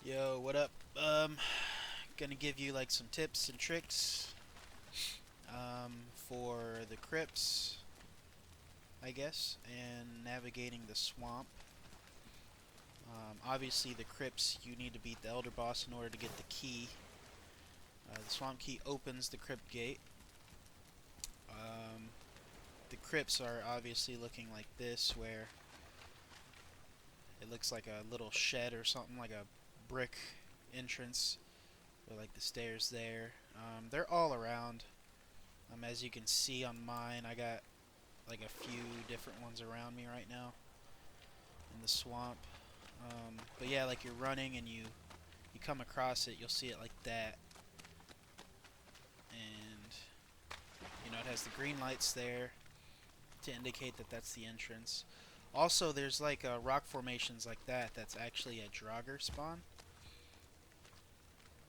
Yo, what up? Gonna give you like some tips and tricks for the crypts, I guess, and navigating the swamp. Obviously, the crypts you need to beat the Elder Boss in order to get the key. The swamp key opens the crypt gate. Um, the crypts are obviously looking like this, where it looks like a little shed or something, like a brick entrance, or like the stairs there. They're all around. As you can see on mine, I got like a few different ones around me right now in the swamp. But yeah, like you're running and you come across it, you'll see it like that, and it has the green lights there to indicate that that's the entrance. Also, there's like rock formations like that. That's actually a Draugr spawn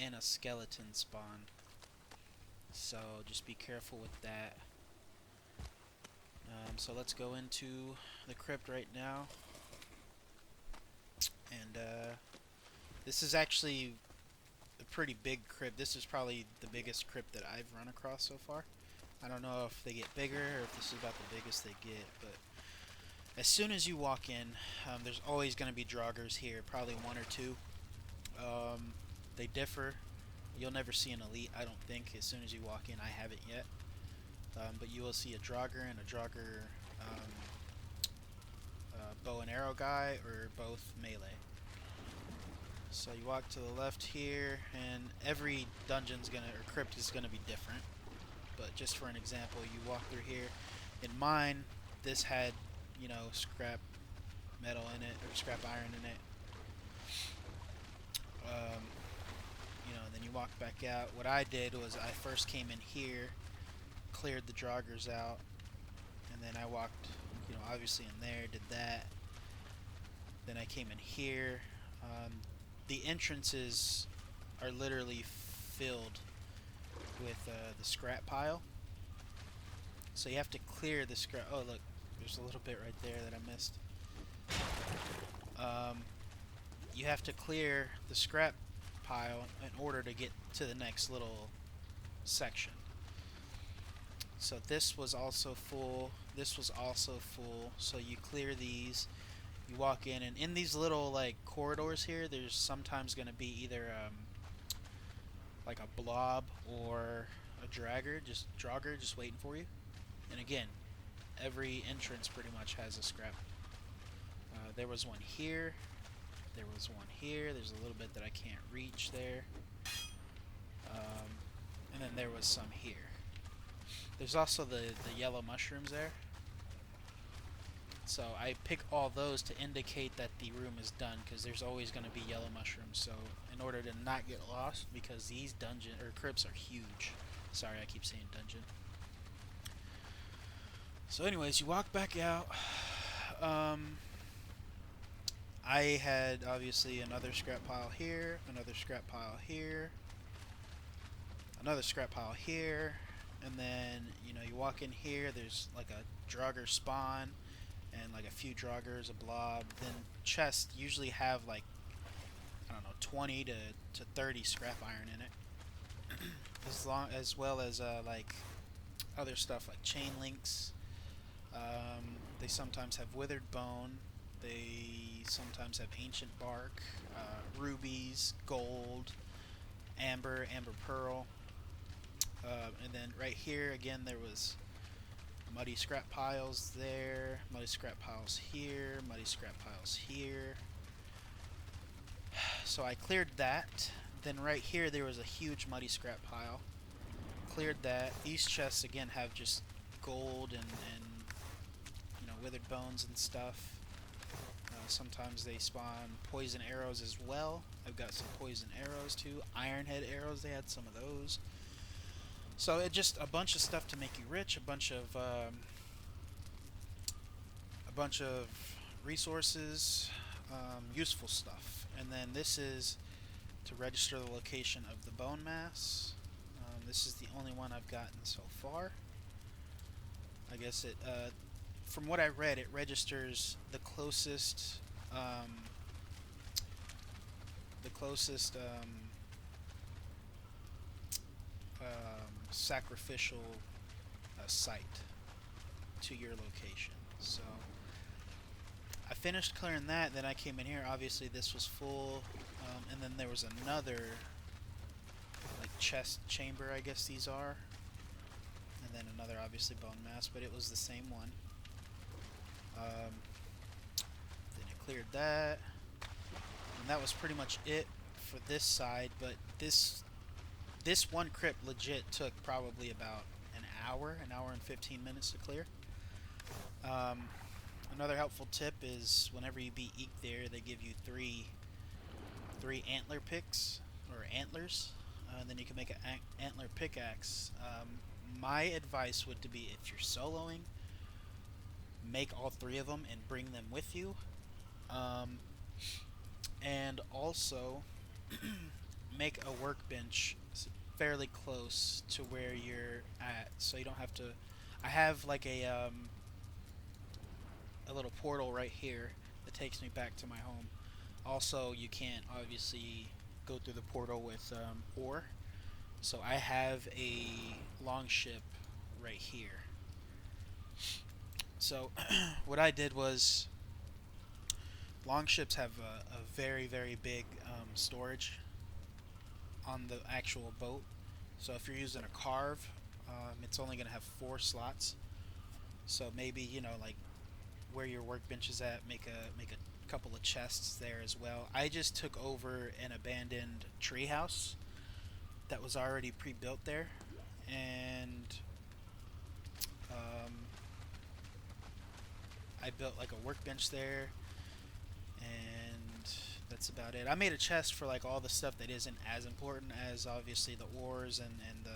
and a skeleton spawn. So just be careful with that. So let's go into the crypt right now. And this is actually a pretty big crypt. This is probably the biggest crypt that I've run across so far. I don't know if they get bigger or if this is about the biggest they get, but as soon as you walk in, there's always going to be Draugrs here, probably one or two. They differ. You'll never see an elite, I don't think, as soon as you walk in. I haven't yet. But you will see a Draugr and a Draugr bow and arrow guy, or both melee. So you walk to the left here, and every dungeon's gonna, or crypt is gonna be different. But just for an example, you walk through here. In mine, this had, scrap metal in it, or scrap iron in it. Then you walk back out. What I did was I first came in here, cleared the Draugrs out, and then I walked, obviously in there, did that. Then I came in here. The entrances are literally filled with the scrap pile. So you have to clear the scrap. Oh, look, there's a little bit right there that I missed. You have to clear the scrap pile in order to get to the next little section. So this was also full. This was also full. So you clear these. You walk in, and in these little like corridors here, there's sometimes going to be either like a blob or a Draugr just waiting for you. And again, every entrance pretty much has a scrap. There was one here. There was one here. There's a little bit that I can't reach there. And then there was some here. There's also the yellow mushrooms there. So I pick all those to indicate that the room is done, because there's always going to be yellow mushrooms. So in order to not get lost, because these dungeon or crypts are huge. Sorry, I keep saying dungeon. So anyways, you walk back out. I had obviously another scrap pile here, another scrap pile here, another scrap pile here, and then you walk in here. There's like a Draugr spawn, and like a few Draugrs, a blob. Then chests usually have like, I don't know, 20 to 30 scrap iron in it, as well as like other stuff like chain links. They sometimes have withered bone. They sometimes have ancient bark, rubies, gold, amber pearl. And then right here again there was muddy scrap piles there, muddy scrap piles here, muddy scrap piles here. So I cleared that. Then right here there was a huge muddy scrap pile. Cleared that. These chests again have just gold and withered bones and stuff. Sometimes they spawn poison arrows as well. I've got some poison arrows too. Ironhead arrows, they had some of those. So it just a bunch of stuff to make you rich, a bunch of resources, useful stuff. And then this is to register the location of the bone mass. This is the only one I've gotten so far. I guess from what I read, closest sacrificial site to your location. So I finished clearing that, then I came in here. Obviously, this was full, and then there was another like chest chamber, I guess these are, and then another obviously bone mass, but it was the same one. Then I cleared that, and that was pretty much it for this side. But this one crypt legit took probably about an hour and 15 minutes to clear. Um, Another helpful tip is whenever you beat Eek there, they give you three antler picks or antlers, and then you can make an antler pickaxe. My advice would to be if you're soloing, make all three of them and bring them with you, um, and also make a workbench fairly close to where you're at, so you don't have to. I have like a little portal right here that takes me back to my home. Also, you can't obviously go through the portal with ore, so I have a long ship right here. So what I did was long ships have a very very big storage on the actual boat. So if you're using a carve, it's only going to have 4 slots. So maybe like where your workbench is at, make a couple of chests there as well. I just took over an abandoned treehouse that was already pre-built there, and um, I built like a workbench there, and that's about it. I made a chest for like all the stuff that isn't as important as obviously the ores and the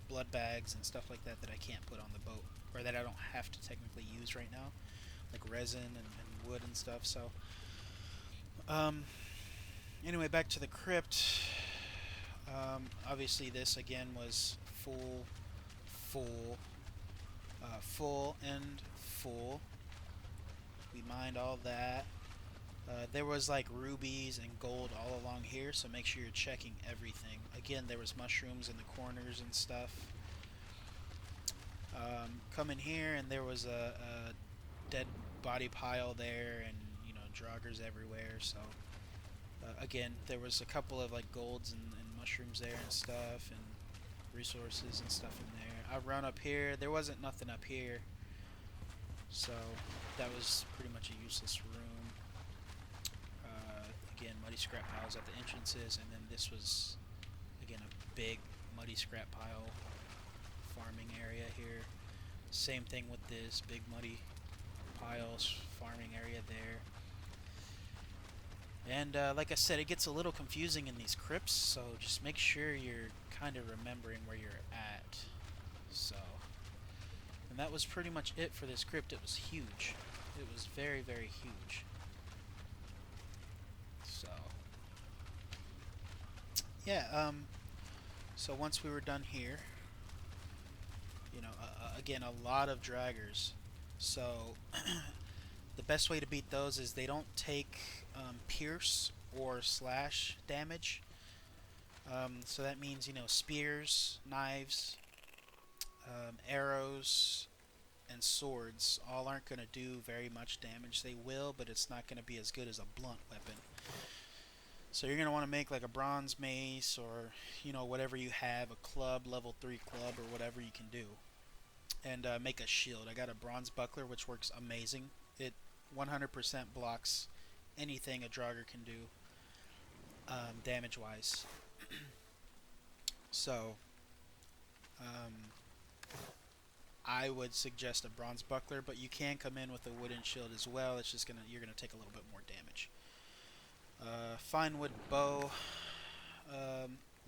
blood bags and stuff like that I can't put on the boat, or that I don't have to technically use right now, like resin and wood and stuff. So um, anyway, back to the crypt. Obviously this again was full, full and full. We mined all that. There was like rubies and gold all along here, so make sure you're checking everything. Again, there was mushrooms in the corners and stuff. Come in here, and there was a dead body pile there, and draugrs everywhere. So again, there was a couple of like golds and mushrooms there and stuff, and resources and stuff in there. I run up here. There wasn't nothing up here, so that was pretty much a useless room. Again, muddy scrap piles at the entrances, and then this was again a big muddy scrap pile farming area here. Same thing with this big muddy piles farming area there. And like I said, it gets a little confusing in these crypts, so just make sure you're kind of remembering where you're at. So, and that was pretty much it for this crypt. It was huge. It was very, very huge. So, yeah, so once we were done here, again, a lot of draggers. So, the best way to beat those is they don't take pierce or slash damage. So that means, spears, knives, arrows, and swords all aren't going to do very much damage. They will, but it's not going to be as good as a blunt weapon. So you're going to want to make like a bronze mace, or whatever you have, a club, level 3 club, or whatever you can do. And make a shield. I got a bronze buckler, which works amazing. It 100% blocks anything a draugr can do damage wise. So I would suggest a bronze buckler, but you can come in with a wooden shield as well. It's just you're gonna take a little bit more damage. Fine wood bow,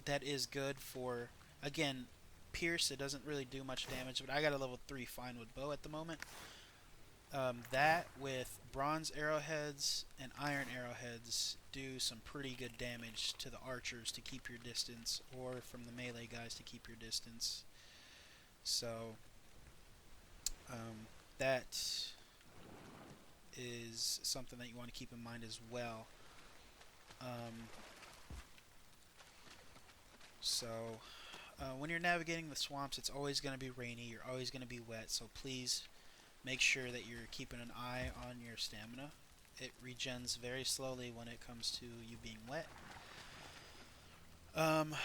that is good for, again, pierce. It doesn't really do much damage, but I got a level 3 fine wood bow at the moment. That with bronze arrowheads and iron arrowheads do some pretty good damage to the archers to keep your distance, or from the melee guys to keep your distance. So that is something that you want to keep in mind as well. So when you're navigating the swamps, it's always going to be rainy. You're always going to be wet. So please make sure that you're keeping an eye on your stamina. It regens very slowly when it comes to you being wet. Um,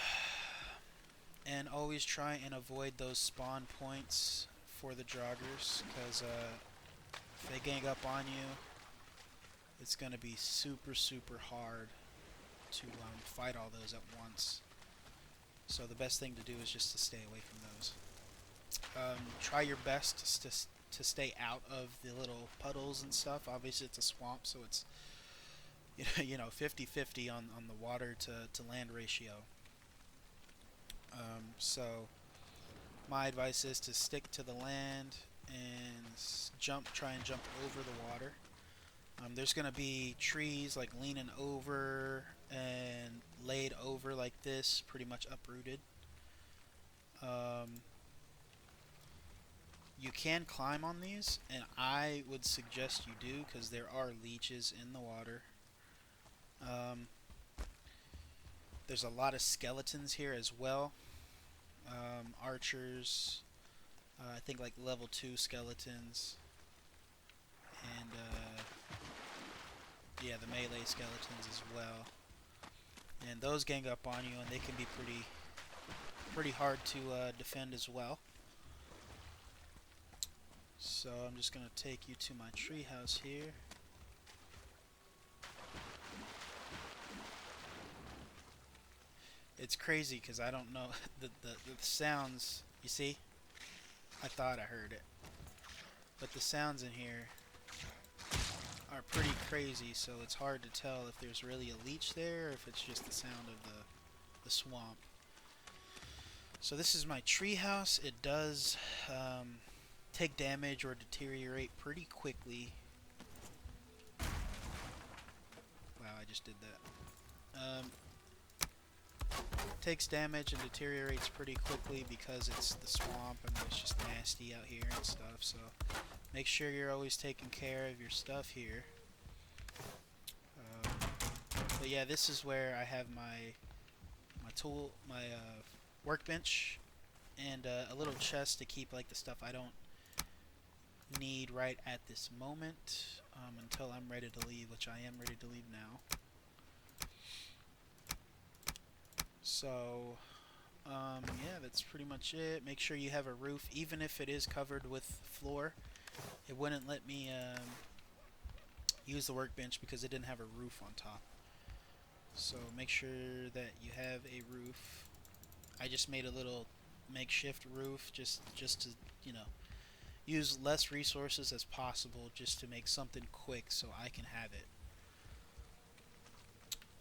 and always try and avoid those spawn points for the joggers, because if they gang up on you, it's going to be super, super hard to fight all those at once. So the best thing to do is just to stay away from those. Try your best to stay out of the little puddles and stuff. Obviously, it's a swamp, so it's 50-50 on the water to land ratio. So my advice is to stick to the land and try and jump over the water. There's going to be trees like leaning over and laid over like this, pretty much uprooted. You can climb on these, and I would suggest you do, because there are leeches in the water. There's a lot of skeletons here as well. Archers, I think like level 2 skeletons, and yeah, the melee skeletons as well. And those gang up on you, and they can be pretty hard to defend as well. So I'm just going to take you to my treehouse here. It's crazy because I don't know the sounds. You see? I thought I heard it. But the sounds in here are pretty crazy, so it's hard to tell if there's really a leech there or if it's just the sound of the swamp. So this is my treehouse. It does take damage or deteriorate pretty quickly. Wow, I just did that. Takes damage and deteriorates pretty quickly because it's the swamp and it's just nasty out here and stuff. So make sure you're always taking care of your stuff here. But yeah, this is where I have my workbench, and a little chest to keep like the stuff I don't need right at this moment, until I'm ready to leave, which I am ready to leave now. So yeah, that's pretty much it. Make sure you have a roof, even if it is covered with floor. It wouldn't let me use the workbench because it didn't have a roof on top. So make sure that you have a roof. I just made a little makeshift roof just to, use less resources as possible, just to make something quick so I can have it.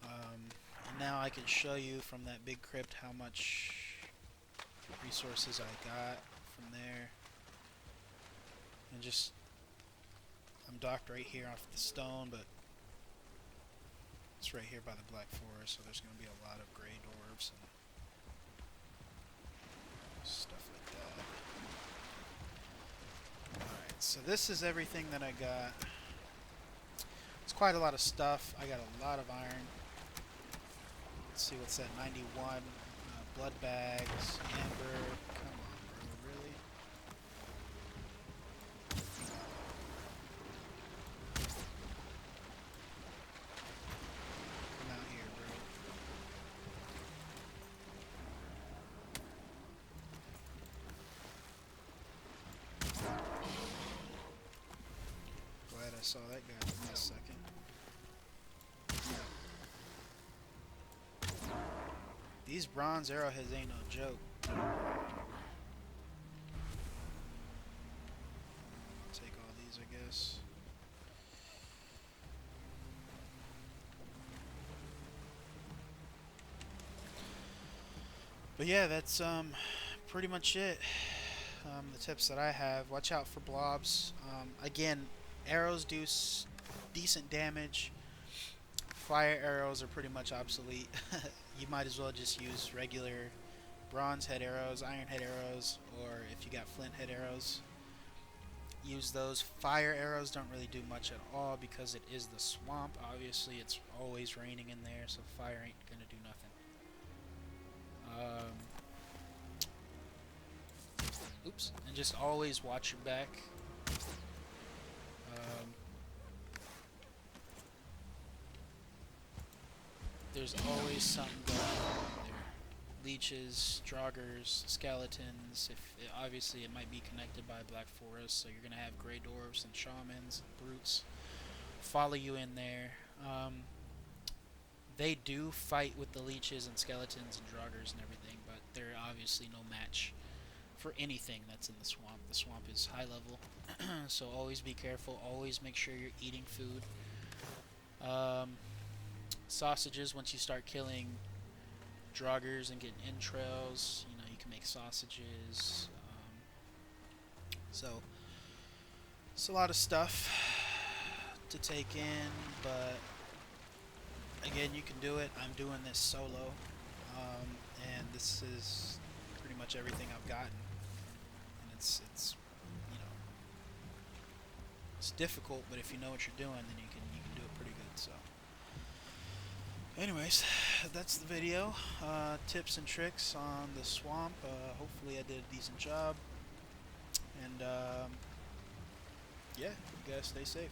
And now I can show you from that big crypt how much resources I got from there. And I'm docked right here off the stone, but it's right here by the Black Forest, so there's going to be a lot of gray dwarves and stuff like that. Alright, so this is everything that I got. It's quite a lot of stuff. I got a lot of iron. Let's see what's that, 91. Blood bags, amber. Come on, bro, really? Come out here, bro. Glad I saw that guy for a second. These bronze arrowheads ain't no joke. Take all these, I guess. But yeah, that's pretty much it. The tips that I have: watch out for blobs. Again, arrows do decent damage. Fire arrows are pretty much obsolete. You might as well just use regular bronze head arrows, iron head arrows, or if you got flint head arrows, use those. Fire arrows don't really do much at all because it is the swamp. Obviously, it's always raining in there, so fire ain't gonna do nothing. Um, oops. And just always watch your back. Um, there's always something going on there. Leeches, draugrs, skeletons. Obviously it might be connected by Black Forest, so you're gonna have gray dwarves and shamans and brutes follow you in there. They do fight with the leeches and skeletons and draugrs and everything, but they're obviously no match for anything that's in the swamp. The swamp is high level, so always be careful. Always make sure you're eating food. Sausages. Once you start killing draugrs and getting entrails, you can make sausages. So it's a lot of stuff to take in, but again, you can do it. I'm doing this solo, and this is pretty much everything I've gotten. And it's it's difficult, but if you know what you're doing, then you can do it pretty good. So, anyways, that's the video. Tips and tricks on the swamp. Hopefully, I did a decent job. And yeah, you guys stay safe.